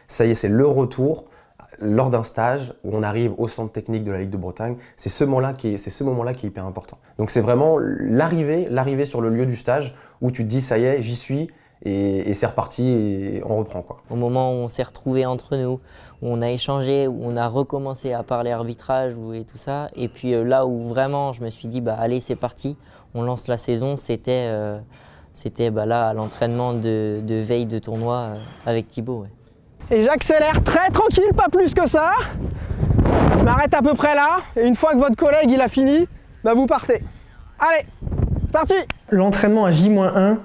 Ça y est, c'est le retour lors d'un stage où on arrive au centre technique de la Ligue de Bretagne. C'est ce moment-là qui est hyper important. Donc c'est vraiment l'arrivée sur le lieu du stage où tu te dis ça y est, j'y suis et c'est reparti et on reprend quoi. Au moment où on s'est retrouvés entre nous, où on a échangé, où on a recommencé à parler arbitrage et tout ça, et puis là où vraiment je me suis dit bah allez c'est parti, on lance la saison, c'était là à l'entraînement de veille de tournoi avec Thibaut. Ouais. Et j'accélère très tranquille, pas plus que ça. Je m'arrête à peu près là, et une fois que votre collègue il a fini, bah vous partez. Allez, c'est parti! L'entraînement à J-1,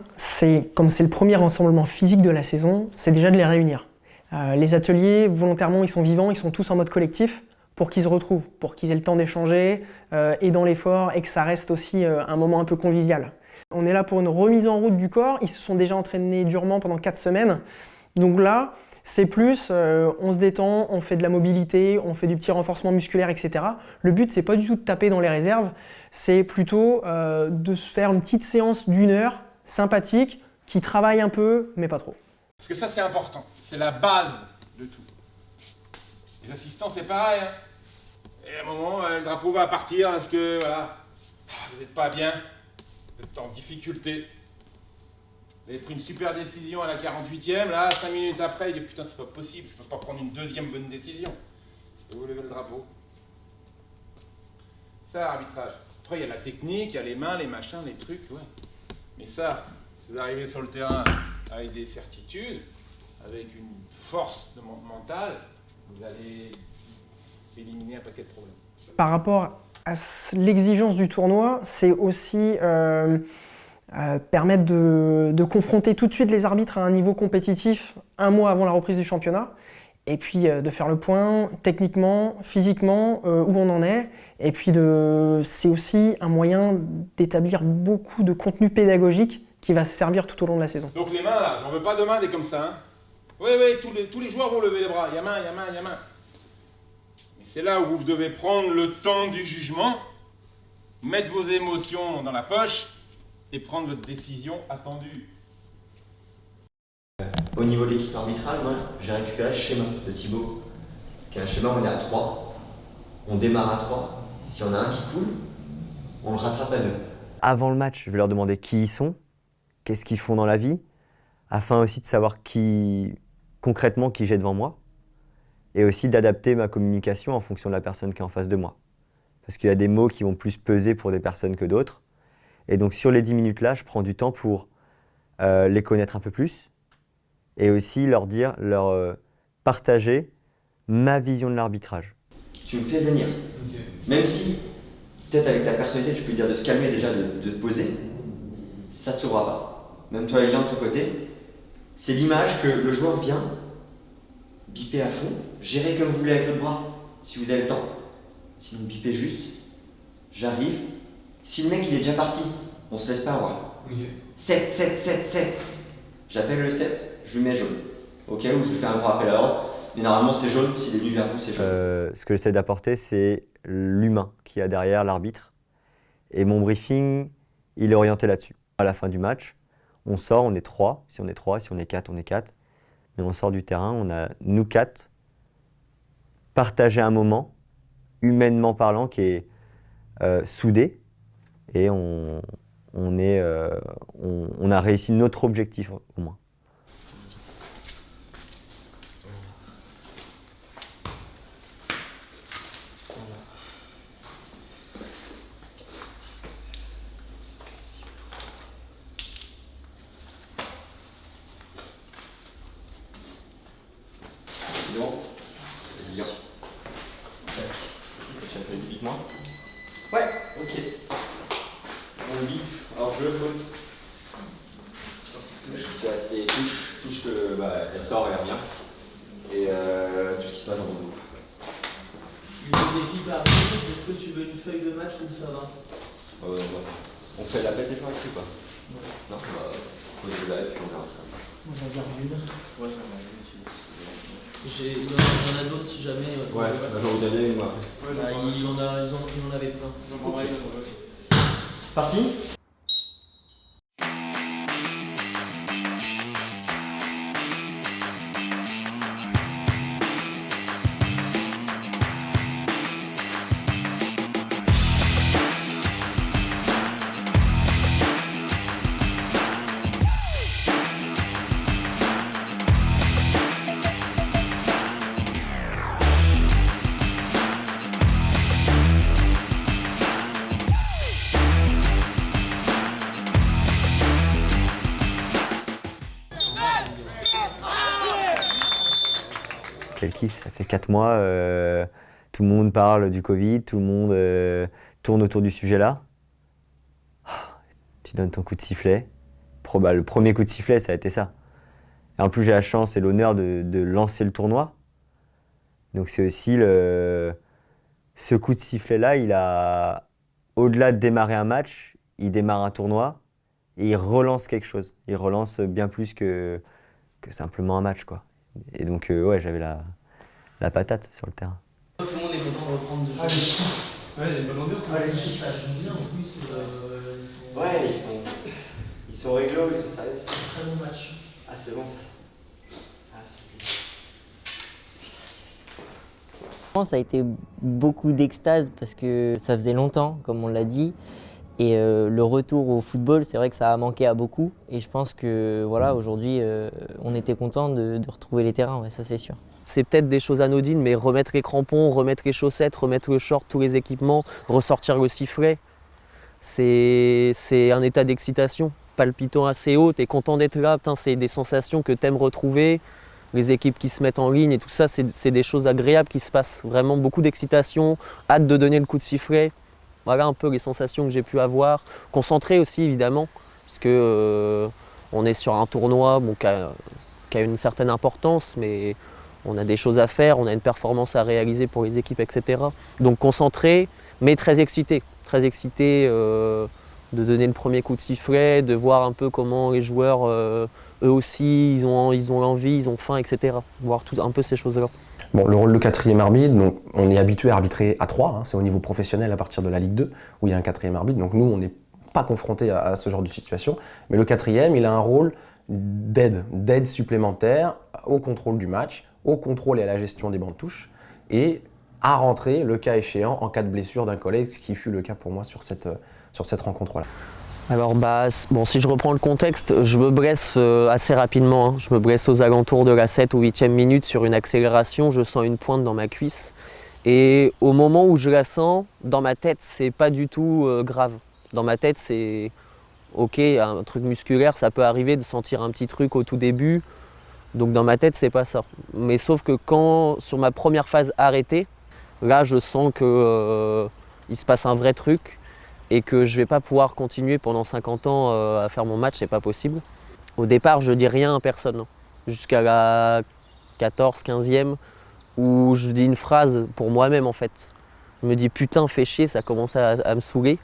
comme c'est le premier rassemblement physique de la saison, c'est déjà de les réunir. Les ateliers, volontairement, ils sont vivants, ils sont tous en mode collectif pour qu'ils se retrouvent, pour qu'ils aient le temps d'échanger et dans l'effort, et que ça reste aussi un moment un peu convivial. On est là pour une remise en route du corps, ils se sont déjà entraînés durement pendant 4 semaines, donc là, c'est plus, on se détend, on fait de la mobilité, on fait du petit renforcement musculaire, etc. Le but, c'est pas du tout de taper dans les réserves, c'est plutôt de se faire une petite séance d'1 heure, sympathique, qui travaille un peu, mais pas trop. Parce que ça, c'est important, c'est la base de tout. Les assistants, c'est pareil. Hein. Et à un moment, le drapeau va partir parce que, voilà, vous n'êtes pas bien, vous êtes en difficulté. Vous avez pris une super décision à la 48e, là, 5 minutes après, il dit putain, c'est pas possible, je peux pas prendre une deuxième bonne décision. Et vous levez le drapeau. Ça, l'arbitrage. Après, il y a la technique, il y a les mains, les machins, les trucs, ouais. Mais ça, si vous arrivez sur le terrain avec des certitudes, avec une force mentale, vous allez éliminer un paquet de problèmes. Par rapport à l'exigence du tournoi, c'est aussi permettre de confronter tout de suite les arbitres à un niveau compétitif 1 mois avant la reprise du championnat et puis de faire le point techniquement, physiquement, où on en est. Et puis c'est aussi un moyen d'établir beaucoup de contenu pédagogique qui va se servir tout au long de la saison. Donc les mains là, j'en veux pas de mains des comme ça. Hein. Oui, tous les joueurs vont lever les bras, il y a main. Mais c'est là où vous devez prendre le temps du jugement, mettre vos émotions dans la poche, et prendre votre décision attendue. Au niveau de l'équipe arbitrale, moi j'ai récupéré le schéma de Thibaut. Qui est un schéma où on est à 3, on démarre à 3, si on a un qui coule, on le rattrape à 2. Avant le match, je vais leur demander qui ils sont, qu'est-ce qu'ils font dans la vie, afin aussi de savoir concrètement qui j'ai devant moi, et aussi d'adapter ma communication en fonction de la personne qui est en face de moi. Parce qu'il y a des mots qui vont plus peser pour des personnes que d'autres. Et donc sur les 10 minutes là, je prends du temps pour les connaître un peu plus et aussi leur partager ma vision de l'arbitrage. Tu me fais venir. Okay. Même si, peut-être avec ta personnalité, tu peux dire de se calmer déjà, de te poser, ça ne se sauvera pas. Même toi, Lilian, de ton côté, c'est l'image que le joueur vient, biper à fond, gérer comme vous voulez avec le bras, si vous avez le temps. Sinon, bipez juste, j'arrive. Si le mec il est déjà parti, on se laisse pas avoir. Okay. 7. J'appelle le 7, je lui mets jaune. Au cas où je lui fais un gros rappel à l'ordre. Mais normalement c'est jaune, s'il est venu vers vous c'est jaune. Ce que j'essaie d'apporter c'est l'humain qu'il y a derrière l'arbitre. Et mon briefing, il est orienté là-dessus. À la fin du match, on sort, on est 3. Si on est 3, si on est 4, on est 4. Mais on sort du terrain, on a nous 4 partagé un moment, humainement parlant, qui est soudé. Et on a réussi notre objectif au moins. Lilian. Vas-y, pique-moi. Ouais, ok. On bip, alors je faute. Tu as les touches que elle sort et elle revient. Et tout ce qui se passe dans ton groupe. Une autre équipe arrive, est-ce que tu veux une feuille de match ou ça va? On fait l'appel des joueurs ici ou pas? Non, pose le live puis on verra ça. Moi j'en garde une. Ouais, j'en ai une aussi. Il y en a d'autres si jamais. Ouais, j'en vous donne une moi après. Il en avait plein. J'en prendrai une. Parti. Quel kiff, ça fait 4 mois, tout le monde parle du Covid, tout le monde tourne autour du sujet là. Tu donnes ton coup de sifflet. Le premier coup de sifflet, ça a été ça. Et en plus, j'ai la chance et l'honneur de lancer le tournoi. Donc c'est aussi ce coup de sifflet-là, il a, au-delà de démarrer un match, il démarre un tournoi et il relance quelque chose. Il relance bien plus que simplement un match, quoi. Et donc, ouais, j'avais la patate sur le terrain. Tout le monde est content de reprendre de jouer. Ouais, il y a une bonne ambiance. Ça joue bien en plus. Ouais, ils sont réglo, ils sont sérieux. C'est un très bon match. Ah, c'est bon ça. Ça a été beaucoup d'extase parce que ça faisait longtemps, comme on l'a dit. Et le retour au football, c'est vrai que ça a manqué à beaucoup. Et je pense que voilà, aujourd'hui, on était content de retrouver les terrains, ouais, ça c'est sûr. C'est peut-être des choses anodines, mais remettre les crampons, remettre les chaussettes, remettre le short, tous les équipements, ressortir le sifflet, c'est un état d'excitation palpitant assez haut. T'es content d'être là, c'est des sensations que t'aimes retrouver. Les équipes qui se mettent en ligne et tout ça, c'est des choses agréables qui se passent. Vraiment beaucoup d'excitation, hâte de donner le coup de sifflet. Voilà un peu les sensations que j'ai pu avoir. Concentré aussi évidemment, parce que on est sur un tournoi qui a une certaine importance, mais on a des choses à faire, on a une performance à réaliser pour les équipes, etc. Donc concentré, mais très excité. Très excité de donner le premier coup de sifflet, de voir un peu comment les joueurs, eux aussi, ils ont l'envie, ils ont faim, etc. Voir un peu ces choses-là. Bon, le rôle de quatrième arbitre, donc on est habitué à arbitrer à 3, c'est au niveau professionnel à partir de la Ligue 2, où il y a un quatrième arbitre, donc nous on n'est pas confronté à ce genre de situation, mais le quatrième, il a un rôle d'aide supplémentaire au contrôle du match, au contrôle et à la gestion des bancs de touche, et à rentrer, le cas échéant, en cas de blessure d'un collègue, ce qui fut le cas pour moi sur cette rencontre-là. Alors si je reprends le contexte, je me blesse assez rapidement. Je me blesse aux alentours de la 7 ou 8e minute sur une accélération, je sens une pointe dans ma cuisse. Et au moment où je la sens, dans ma tête, c'est pas du tout grave. Dans ma tête, c'est ok, un truc musculaire, ça peut arriver de sentir un petit truc au tout début. Donc dans ma tête, c'est pas ça. Mais sauf que quand, sur ma première phase arrêtée, là je sens que il se passe un vrai truc. Et que je ne vais pas pouvoir continuer pendant 50 ans à faire mon match, c'est pas possible. Au départ, je dis rien à personne, jusqu'à la 14, 15e, où je dis une phrase pour moi-même en fait. Je me dis putain, fais chier, ça commence à me saouler.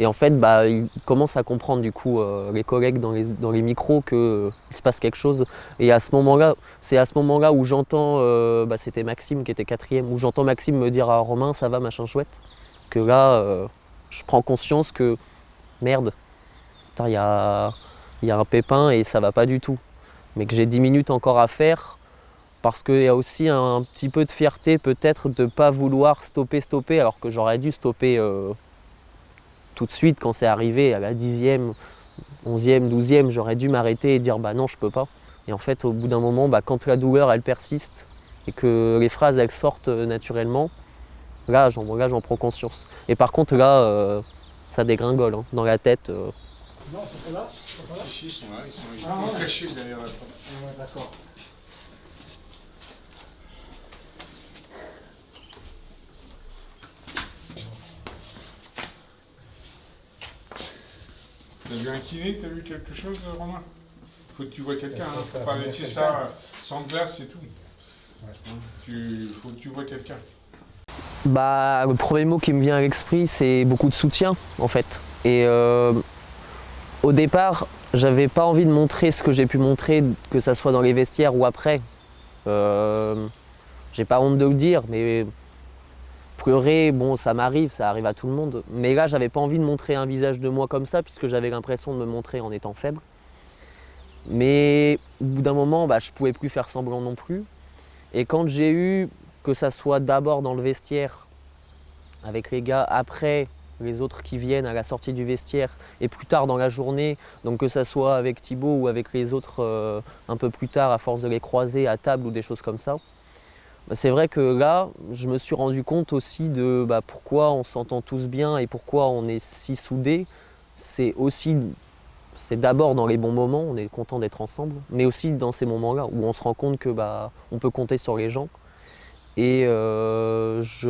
Et en fait, ils commencent à comprendre du coup, les collègues dans les micros qu'il se passe quelque chose. Et à ce moment-là, c'est à ce moment-là où j'entends, c'était Maxime qui était 4e, où j'entends Maxime me dire « Ah Romain, ça va, machin chouette », que là, je prends conscience que merde, il y a un pépin et ça va pas du tout. Mais que j'ai 10 minutes encore à faire parce qu'il y a aussi un petit peu de fierté peut-être de ne pas vouloir stopper alors que j'aurais dû stopper tout de suite quand c'est arrivé à la 10e, 11e, 12e, j'aurais dû m'arrêter et dire bah non je peux pas. Et en fait au bout d'un moment, quand la douleur elle persiste et que les phrases elles sortent naturellement, là j'en prends conscience. Et par contre là, ça dégringole dans la tête. Non, c'est pas là. Si, ils sont là, ils sont cachés derrière la porte. D'accord. T'as vu un kiné, t'as vu quelque chose, Romain? Faut que tu vois quelqu'un, hein. Faut pas laisser ça sans glace, c'est tout. Faut que tu vois quelqu'un. Bah, le premier mot qui me vient à l'esprit, c'est beaucoup de soutien, en fait. Et au départ, j'avais pas envie de montrer ce que j'ai pu montrer, que ça soit dans les vestiaires ou après. J'ai pas honte de le dire, mais pleurer, bon, ça m'arrive, ça arrive à tout le monde. Mais là, j'avais pas envie de montrer un visage de moi comme ça, puisque j'avais l'impression de me montrer en étant faible. Mais au bout d'un moment, bah, je pouvais plus faire semblant non plus. Et quand j'ai eu, que ça soit d'abord dans le vestiaire avec les gars, après les autres qui viennent à la sortie du vestiaire et plus tard dans la journée, donc que ça soit avec Thibaut ou avec les autres un peu plus tard à force de les croiser à table ou des choses comme ça, bah, c'est vrai que là, je me suis rendu compte aussi de pourquoi on s'entend tous bien et pourquoi on est si soudés. C'est d'abord dans les bons moments, on est content d'être ensemble, mais aussi dans ces moments-là où on se rend compte que on peut compter sur les gens. Et je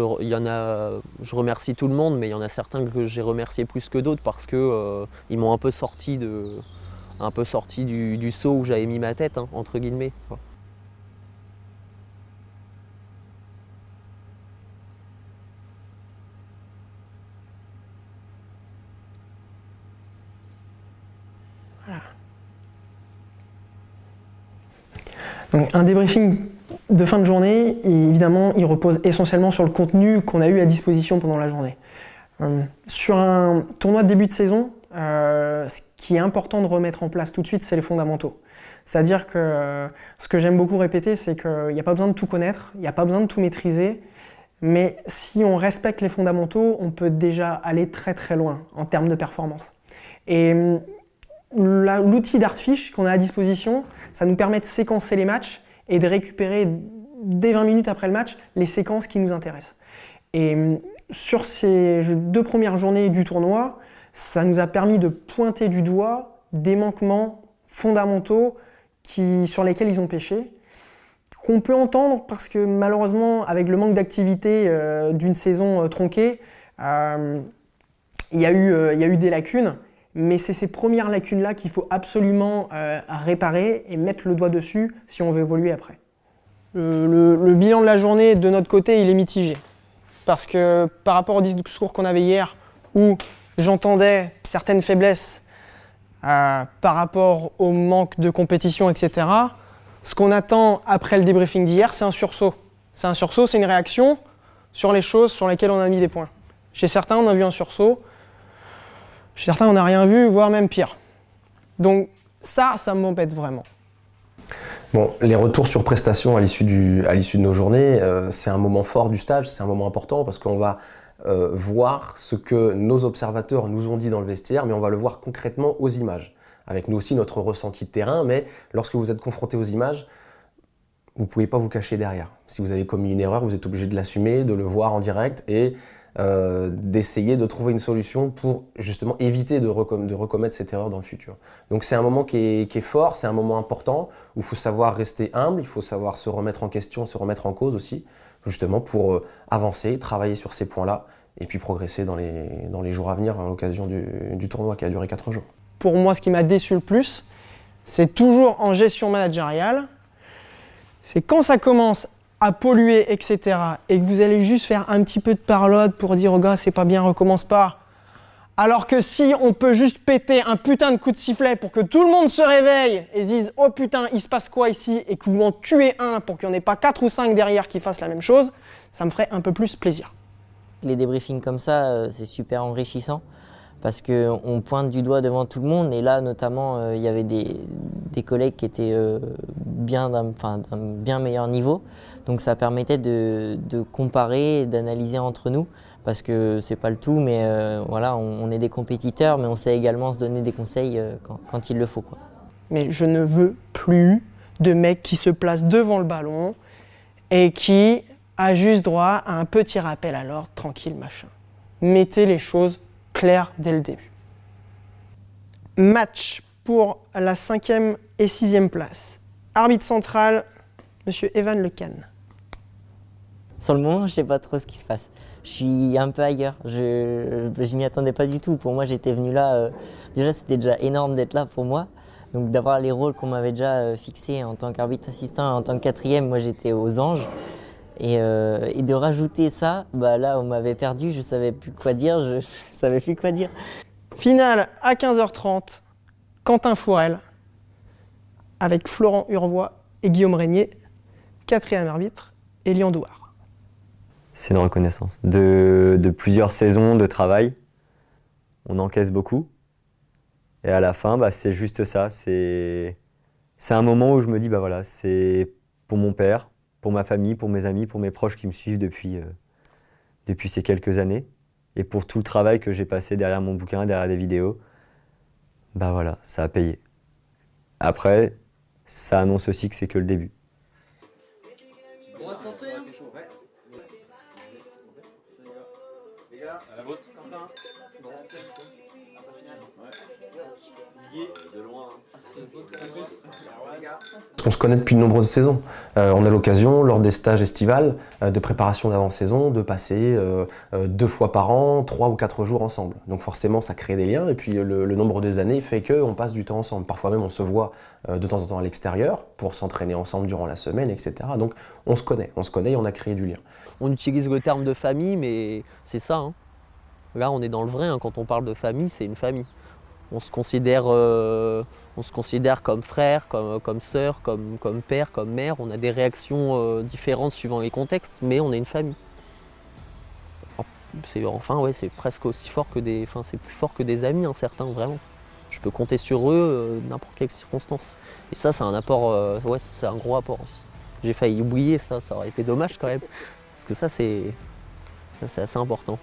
remercie tout le monde, mais il y en a certains que j'ai remerciés plus que d'autres parce que ils m'ont un peu sorti du seau où j'avais mis ma tête, hein, entre guillemets. Donc, un débriefing de fin de journée, évidemment, il repose essentiellement sur le contenu qu'on a eu à disposition pendant la journée. Sur un tournoi de début de saison, ce qui est important de remettre en place tout de suite, c'est les fondamentaux. C'est-à-dire que ce que j'aime beaucoup répéter, c'est qu'il n'y a pas besoin de tout connaître, il n'y a pas besoin de tout maîtriser, mais si on respecte les fondamentaux, on peut déjà aller très très loin en termes de performance. Et l'outil d'Artfish qu'on a à disposition, ça nous permet de séquencer les matchs et de récupérer dès 20 minutes après le match les séquences qui nous intéressent. Et sur ces 2 premières journées du tournoi, ça nous a permis de pointer du doigt des manquements fondamentaux sur lesquels ils ont pêché, qu'on peut entendre parce que malheureusement, avec le manque d'activité d'une saison tronquée, il y a eu des lacunes. Mais c'est ces premières lacunes-là qu'il faut absolument réparer et mettre le doigt dessus si on veut évoluer après. Le bilan de la journée, de notre côté, il est mitigé. Parce que par rapport au discours qu'on avait hier, où j'entendais certaines faiblesses par rapport au manque de compétition, etc., ce qu'on attend après le débriefing d'hier, c'est un sursaut. C'est un sursaut, c'est une réaction sur les choses sur lesquelles on a mis des points. Chez certains, on a vu un sursaut. Chez certains, on n'a rien vu, voire même pire. Donc ça m'embête vraiment. Bon, les retours sur prestations à l'issue de nos journées, c'est un moment fort du stage, c'est un moment important parce qu'on va voir ce que nos observateurs nous ont dit dans le vestiaire, mais on va le voir concrètement aux images. Avec nous aussi notre ressenti de terrain, mais lorsque vous êtes confronté aux images, vous ne pouvez pas vous cacher derrière. Si vous avez commis une erreur, vous êtes obligé de l'assumer, de le voir en direct et d'essayer de trouver une solution pour justement éviter de recommettre cette erreur dans le futur. Donc c'est un moment qui est fort, c'est un moment important où il faut savoir rester humble, il faut savoir se remettre en question, se remettre en cause aussi, justement pour avancer, travailler sur ces points-là et puis progresser dans les jours à venir à l'occasion du tournoi qui a duré 4 jours. Pour moi, ce qui m'a déçu le plus, c'est toujours en gestion managériale, c'est quand ça commence à polluer, etc., et que vous allez juste faire un petit peu de parlotte pour dire « Oh gars, c'est pas bien, recommence pas ». Alors que si on peut juste péter un putain de coup de sifflet pour que tout le monde se réveille et se dise « Oh putain, il se passe quoi ici ?» et que vous m'en tuez un pour qu'il n'y en ait pas 4 ou 5 derrière qui fassent la même chose, ça me ferait un peu plus plaisir. Les débriefings comme ça, c'est super enrichissant parce qu'on pointe du doigt devant tout le monde et là notamment il y avait des collègues qui étaient d'un bien meilleur niveau, donc ça permettait de comparer et d'analyser entre nous parce que c'est pas le tout, mais voilà, on est des compétiteurs, mais on sait également se donner des conseils quand il le faut, quoi. Mais je ne veux plus de mecs qui se placent devant le ballon et qui a juste droit à un petit rappel à l'ordre, tranquille, machin. Mettez les choses claires dès le début. Match pour la 5e et 6e place. Arbitre central, monsieur Evan Lecan. Sur le moment, je sais pas trop ce qui se passe. je suis un peu ailleurs. Je m'y attendais pas du tout. Pour moi, j'étais venu là. Déjà, c'était déjà énorme d'être là pour moi. Donc d'avoir les rôles qu'on m'avait déjà fixés en tant qu'arbitre assistant, en tant que quatrième, moi j'étais aux anges. Et de rajouter ça, bah là on m'avait perdu, je savais plus quoi dire, je savais plus quoi dire. Finale à 15h30, Quentin Fourel, avec Florent Urvois et Guillaume Régnier, quatrième arbitre, et Lian Douard. C'est une reconnaissance. De plusieurs saisons de travail, on encaisse beaucoup. Et à la fin, bah, c'est juste ça. C'est un moment où je me dis, bah voilà, c'est pour mon père, pour ma famille, pour mes amis, pour mes proches qui me suivent depuis ces quelques années. Et pour tout le travail que j'ai passé derrière mon bouquin, derrière des vidéos, bah voilà, ça a payé. Après, ça annonce aussi que c'est que le début. On va sentir. À la vôtre. Quentin. De loin. On se connaît depuis de nombreuses saisons. On a l'occasion, lors des stages estivales, de préparation d'avant-saison, de passer 2 fois par an, 3 ou 4 jours ensemble. Donc forcément, ça crée des liens, et puis le nombre des années fait qu'on passe du temps ensemble. Parfois même, on se voit de temps en temps à l'extérieur pour s'entraîner ensemble durant la semaine, etc. Donc on se connaît et on a créé du lien. On utilise le terme de famille, mais c'est ça, hein. Là, on est dans le vrai, hein. Quand on parle de famille, c'est une famille. On se considère comme frère, comme sœur, comme père, comme mère. On a des réactions différentes suivant les contextes, mais on est une famille. C'est presque aussi fort que c'est plus fort que des amis, hein, certains, vraiment. Je peux compter sur eux n'importe quelle circonstance. Et ça, c'est un apport, c'est un gros apport aussi. J'ai failli oublier ça, ça aurait été dommage quand même. Parce que ça, c'est assez important.